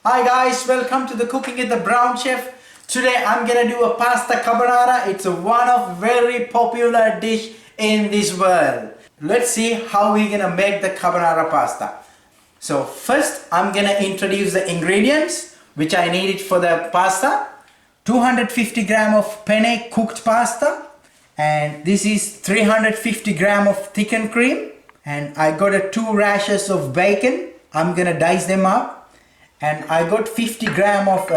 Hi guys, welcome to the Cooking with the Brown Chef. Today I'm gonna do a pasta carbonara. It's one of very popular dish in this world. Let's see how we're gonna make the carbonara pasta. So first I'm gonna introduce the ingredients which I needed for the pasta. 250 gram of penne cooked pasta, and this is 350 gram of thickened cream, and I got two rashers of bacon. I'm gonna dice them up. And I got 50 gram of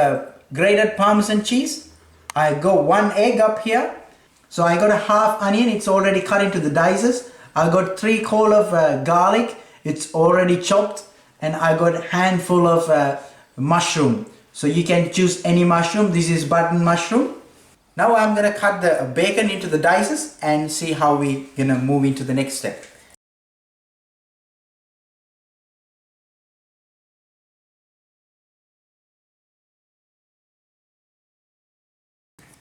grated parmesan cheese. I got one egg up here. So I got a half onion, it's already cut into the dices. I got 3 cloves of garlic, it's already chopped. And I got a handful of mushroom. So you can choose any mushroom. This is button mushroom. Now I'm gonna cut the bacon into the dices and see how we gonna move into the next step.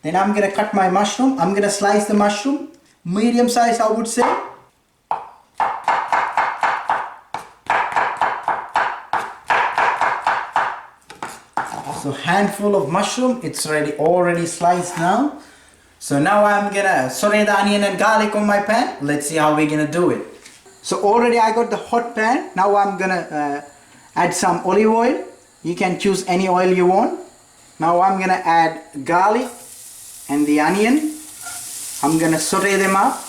Then I'm gonna cut my mushroom. I'm gonna slice the mushroom, medium size I would say. So handful of mushroom, it's already sliced now. So now I'm gonna saute the onion and garlic on my pan. Let's see how we're gonna do it. So already I got the hot pan. Now I'm gonna add some olive oil. You can choose any oil you want. Now I'm gonna add garlic and the onion. I'm gonna saute them up.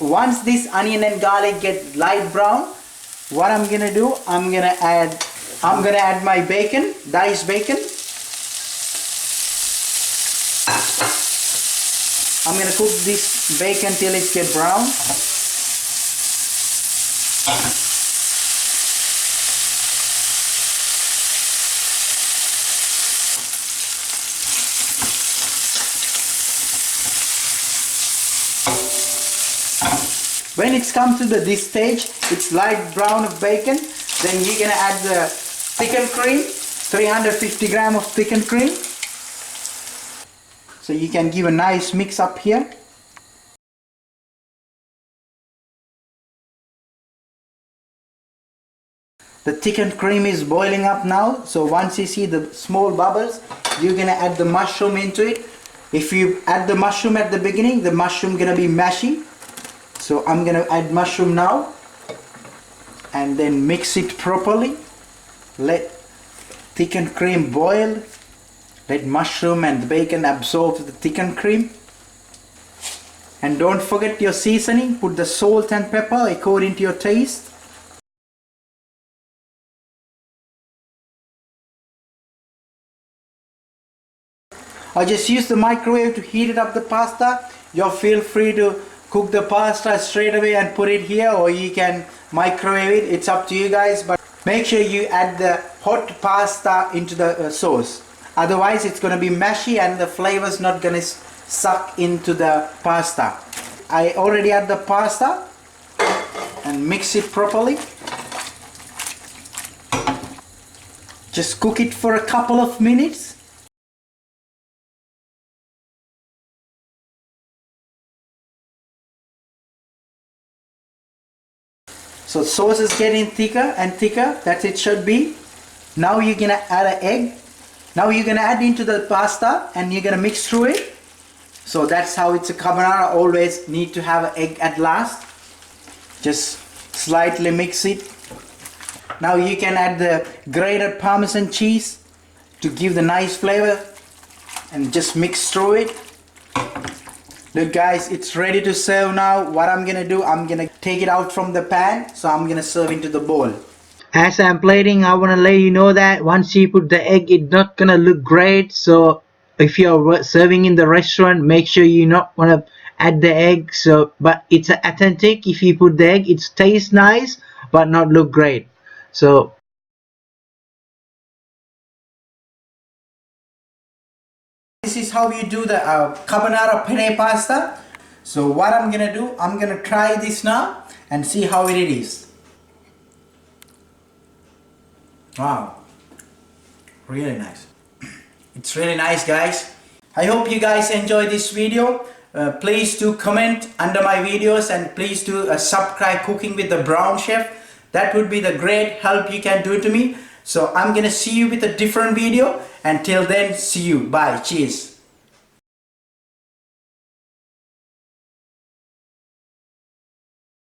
Once this onion and garlic get light brown, what I'm gonna do, I'm gonna add my bacon, diced bacon. I'm gonna cook this bacon till it get brown. When it's come to this stage, it's light brown of bacon, then you're gonna add the thickened cream, 350 gram of thickened cream. So you can give a nice mix up here. The thickened cream is boiling up now, so once you see the small bubbles, you're gonna add the mushroom into it. If you add the mushroom at the beginning, the mushroom gonna be mushy. So I'm gonna add mushroom now and then mix it properly. Let thickened cream boil. Let mushroom and the bacon absorb the thickened cream. And don't forget your seasoning. Put the salt and pepper according to your taste. I just use the microwave to heat it up the pasta. You feel free to cook the pasta straight away and put it here, or you can microwave it. It's up to you guys, but make sure you add the hot pasta into the sauce. Otherwise it's going to be mushy and the flavors not going to suck into the pasta. I already add the pasta and mix it properly. Just cook it for a couple of minutes. So sauce is getting thicker and thicker, that it should be. Now you're gonna add an egg. Now you're gonna add into the pasta and you're gonna mix through it. So that's how it's a carbonara, always need to have an egg at last. Just slightly mix it. Now you can add the grated parmesan cheese to give the nice flavor and just mix through it. Look guys, it's ready to serve now. What I'm gonna do, I'm gonna take it out from the pan, so I'm gonna serve into the bowl. As I'm plating, I wanna let you know that once you put the egg, it's not gonna look great. So if you're serving in the restaurant, make sure you not wanna add the egg. So, but it's authentic. If you put the egg, it tastes nice, but not look great. So this is how you do the carbonara penne pasta. So what I'm gonna do, I'm gonna try this now and see how it is. Wow, really nice. It's really nice guys. I hope you guys enjoyed this video. please do comment under my videos, and please do subscribe Cooking with the Brown Chef. That would be the great help you can do to me. So I'm gonna see you with a different video. Until then, see you. Bye. Cheers.